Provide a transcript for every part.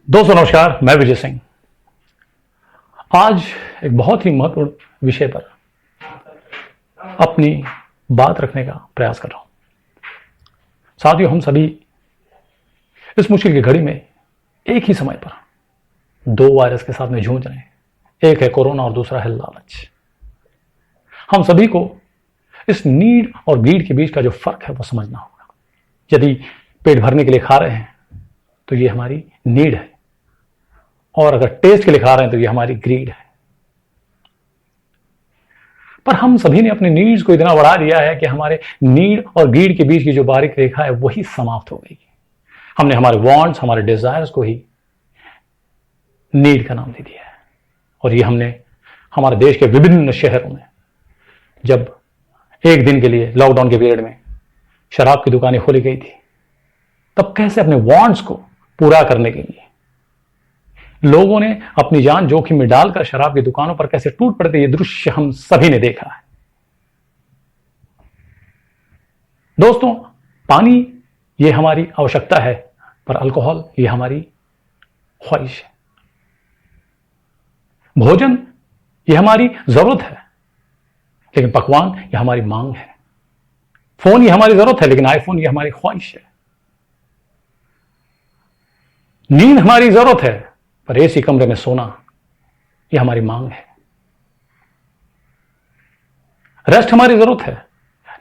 दोस्तों नमस्कार, मैं विजय सिंह। आज एक बहुत ही महत्वपूर्ण विषय पर अपनी बात रखने का प्रयास कर रहा हूं। साथियों, हम सभी इस मुश्किल की घड़ी में एक ही समय पर दो वायरस के साथ में जूझ रहे हैं। एक है कोरोना और दूसरा है लालच। हम सभी को इस नीड और गीड के बीच का जो फर्क है वो समझना होगा। यदि पेट भरने के लिए खा रहे हैं तो ये हमारी नीड है, और अगर टेस्ट के लिए खा रहे हैं तो ये हमारी ग्रीड है। पर हम सभी ने अपने नीड्स को इतना बढ़ा दिया है कि हमारे नीड और ग्रीड के बीच की जो बारीक रेखा है वही समाप्त हो गई। हमने हमारे वांट्स, हमारे डिजायर्स को ही नीड का नाम दे दिया है। और ये हमने हमारे देश के विभिन्न शहरों में, जब एक दिन के लिए लॉकडाउन के पीरियड में शराब की दुकानें खोली गई थी, तब कैसे अपने वांट्स को पूरा करने के लिए लोगों ने अपनी जान जोखिम में डालकर शराब की दुकानों पर कैसे टूट पड़ते, ये दृश्य हम सभी ने देखा है। दोस्तों, पानी ये हमारी आवश्यकता है, पर अल्कोहल ये हमारी ख्वाहिश है। भोजन ये हमारी जरूरत है, लेकिन पकवान ये हमारी मांग है। फोन ये हमारी जरूरत है, लेकिन आईफोन ये हमारी ख्वाहिश है। नींद हमारी जरूरत है, पर एसी कमरे में सोना यह हमारी मांग है। रेस्ट हमारी जरूरत है,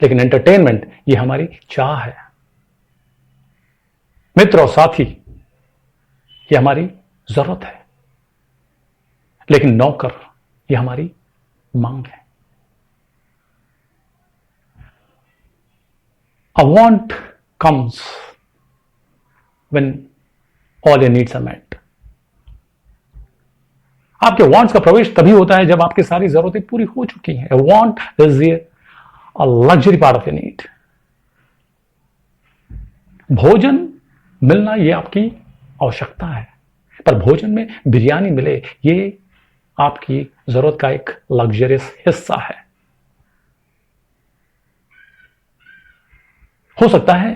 लेकिन एंटरटेनमेंट यह हमारी चाह है। मित्र और साथी यह हमारी जरूरत है, लेकिन नौकर यह हमारी मांग है। A want comes when all your needs are met. आपके वांट्स का प्रवेश तभी होता है जब आपकी सारी जरूरतें पूरी हो चुकी हैं। A want is a luxury part of your need. भोजन मिलना ये आपकी आवश्यकता है, पर भोजन में बिरयानी मिले ये आपकी जरूरत का एक लग्जरियस हिस्सा है। हो सकता है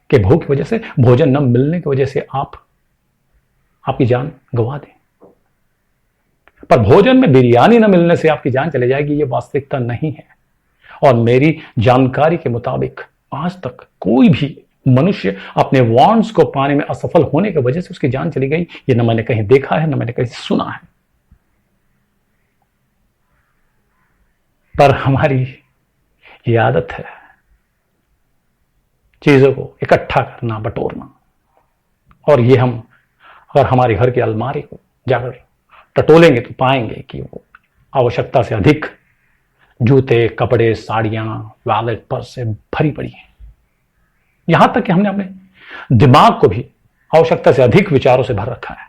कि भूख की वजह से, भोजन न मिलने की वजह से आपकी जान गंवा दें, पर भोजन में बिरयानी न मिलने से आपकी जान चले जाएगी, ये वास्तविकता नहीं है। और मेरी जानकारी के मुताबिक आज तक कोई भी मनुष्य अपने वांट्स को पाने में असफल होने की वजह से उसकी जान चली गई, ये न मैंने कहीं देखा है, न मैंने कहीं सुना है। पर हमारी ये आदत है चीजों को इकट्ठा करना, बटोरना, और ये हम अगर हमारे घर की अलमारी को जाकर टटोलेंगे तो पाएंगे कि वो आवश्यकता से अधिक जूते, कपड़े, साड़ियां, वॉलेट, पर्स से भरी पड़ी हैं। यहां तक कि हमने अपने दिमाग को भी आवश्यकता से अधिक विचारों से भर रखा है।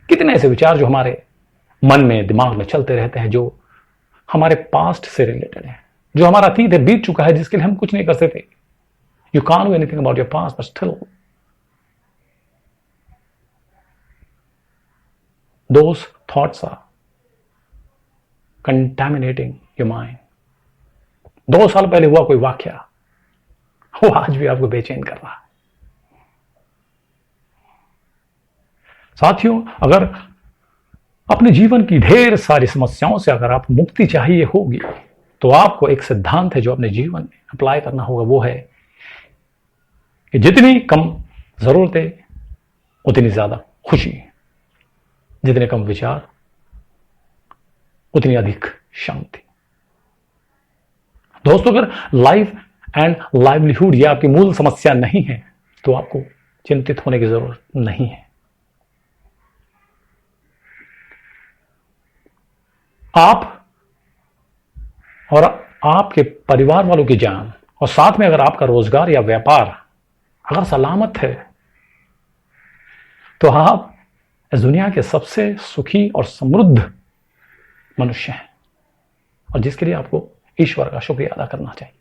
कितने ऐसे विचार जो हमारे मन में, दिमाग में चलते रहते हैं, जो हमारे पास्ट से रिलेटेड है, जो हमारा अतीत है, बीत चुका है, जिसके लिए हम कुछ नहीं कर सकते। You can't do anything about your past, but still those thoughts are contaminating your mind. 2 साल पहले हुआ कोई वाक्या वो आज भी आपको बेचैन कर रहा है। साथियों, अगर अपने जीवन की ढेर सारी समस्याओं से अगर आप मुक्ति चाहिए होगी, तो आपको एक सिद्धांत है जो अपने जीवन में अप्लाई करना होगा। वो है कि जितनी कम जरूरतें उतनी ज्यादा खुशी, जितने कम विचार उतनी अधिक शांति। दोस्तों, अगर लाइफ एंड लाइवलीहुड ये आपकी मूल समस्या नहीं है तो आपको चिंतित होने की जरूरत नहीं है। आप और आपके परिवार वालों की जान, और साथ में अगर आपका रोजगार या व्यापार अगर सलामत है, तो आप इस दुनिया के सबसे सुखी और समृद्ध मनुष्य हैं, और जिसके लिए आपको ईश्वर का शुक्रिया अदा करना चाहिए।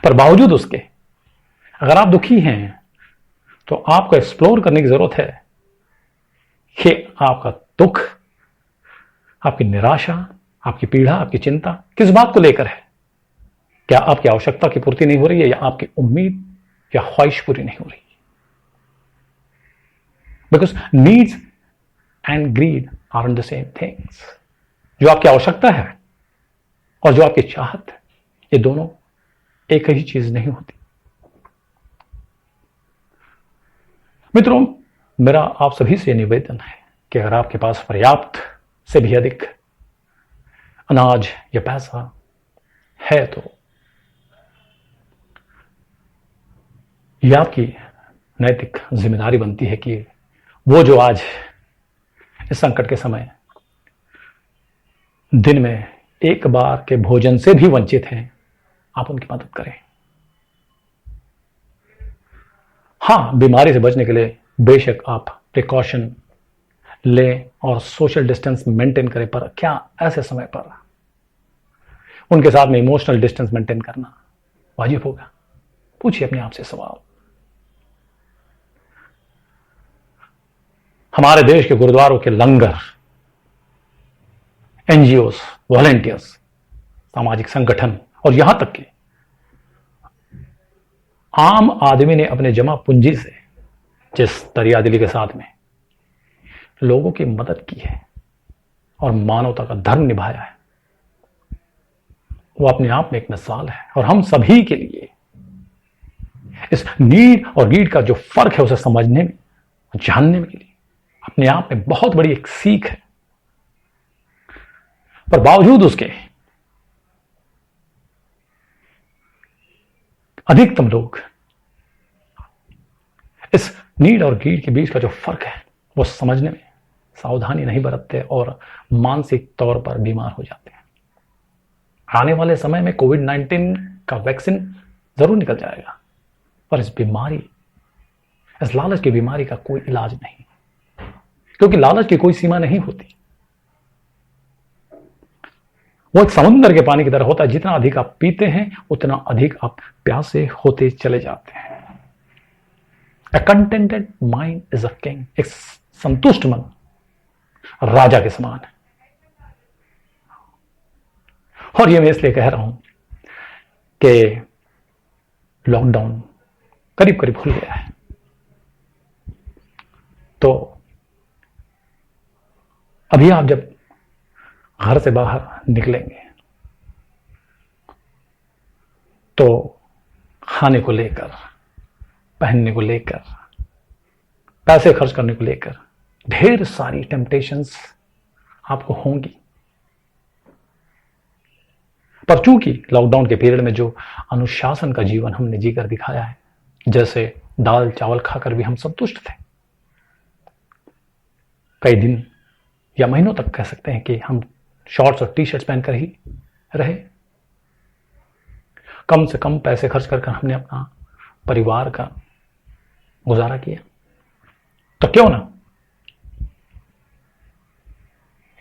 पर बावजूद उसके अगर आप दुखी हैं तो आपको एक्सप्लोर करने की जरूरत है कि आपका दुख, आपकी निराशा, आपकी पीड़ा, आपकी चिंता किस बात को लेकर है। क्या आपकी आवश्यकता की पूर्ति नहीं हो रही है, या आपकी उम्मीद या ख्वाहिश पूरी नहीं हो रही? Because needs and greed are the same things. जो आपकी आवश्यकता है और जो आपकी चाहत है, ये दोनों एक ही चीज नहीं होती। मित्रों, मेरा आप सभी से निवेदन है कि अगर आपके पास पर्याप्त से भी अधिक अनाज या पैसा है तो यह आपकी नैतिक जिम्मेदारी बनती है कि वो जो आज इस संकट के समय दिन में एक बार के भोजन से भी वंचित हैं, आप उनकी मदद करें। हां, बीमारी से बचने के लिए बेशक आप प्रिकॉशन लें और सोशल डिस्टेंस मेंटेन करें, पर क्या ऐसे समय पर उनके साथ में इमोशनल डिस्टेंस मेंटेन करना वाजिब होगा? पूछिए अपने आप से सवाल। हमारे देश के गुरुद्वारों के लंगर, एनजीओस, वॉलंटियर्स, सामाजिक संगठन और यहां तक कि आम आदमी ने अपने जमा पूंजी से जिस दरिया दिली के साथ में लोगों की मदद की है और मानवता का धर्म निभाया है, वो अपने आप में एक मिसाल है। और हम सभी के लिए इस नीड और गीड का जो फर्क है उसे समझने में, जानने के लिए अपने आप में बहुत बड़ी एक सीख है। पर बावजूद उसके अधिकतम लोग इस नीड और गीड के बीच का जो फर्क है वो समझने में सावधानी नहीं बरतते और मानसिक तौर पर बीमार हो जाते हैं। आने वाले समय में कोविड-19 का वैक्सीन जरूर निकल जाएगा, पर इस बीमारी, इस लालच की बीमारी का कोई इलाज नहीं, क्योंकि लालच की कोई सीमा नहीं होती। वो एक समुद्र के पानी की तरह होता है, जितना अधिक आप पीते हैं उतना अधिक आप प्यासे होते चले जाते हैं। A contented mind is a king। एक संतुष्ट मन राजा के समान है। और ये मैं इसलिए कह रहा हूं कि लॉकडाउन करीब करीब खुल गया है, तो अभी आप जब घर से बाहर निकलेंगे तो खाने को लेकर, पहनने को लेकर, पैसे खर्च करने को लेकर ढेर सारी टेम्पटेशंस आपको होंगी। पर चूंकि लॉकडाउन के पीरियड में जो अनुशासन का जीवन हमने जीकर दिखाया है, जैसे दाल चावल खाकर भी हम संतुष्ट थे, कई दिन या महीनों तक कह सकते हैं कि हम शॉर्ट्स और टी शर्ट्स पहनकर ही रहे। कम से कम पैसे खर्च कर हमने अपना परिवार का गुजारा किया। तो क्यों ना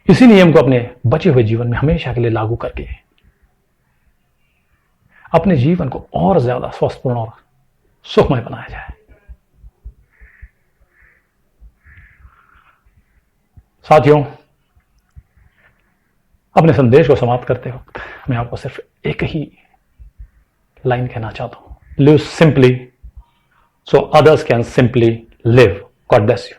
इसी नियम को अपने बचे हुए जीवन में हमेशा के लिए लागू करके अपने जीवन को और ज्यादा स्वस्थपूर्ण और सुखमय बनाया जाए। साथियों, अपने संदेश को समाप्त करते वक्त मैं आपको सिर्फ एक ही लाइन कहना चाहता हूं, live simply so others can simply live। God bless you।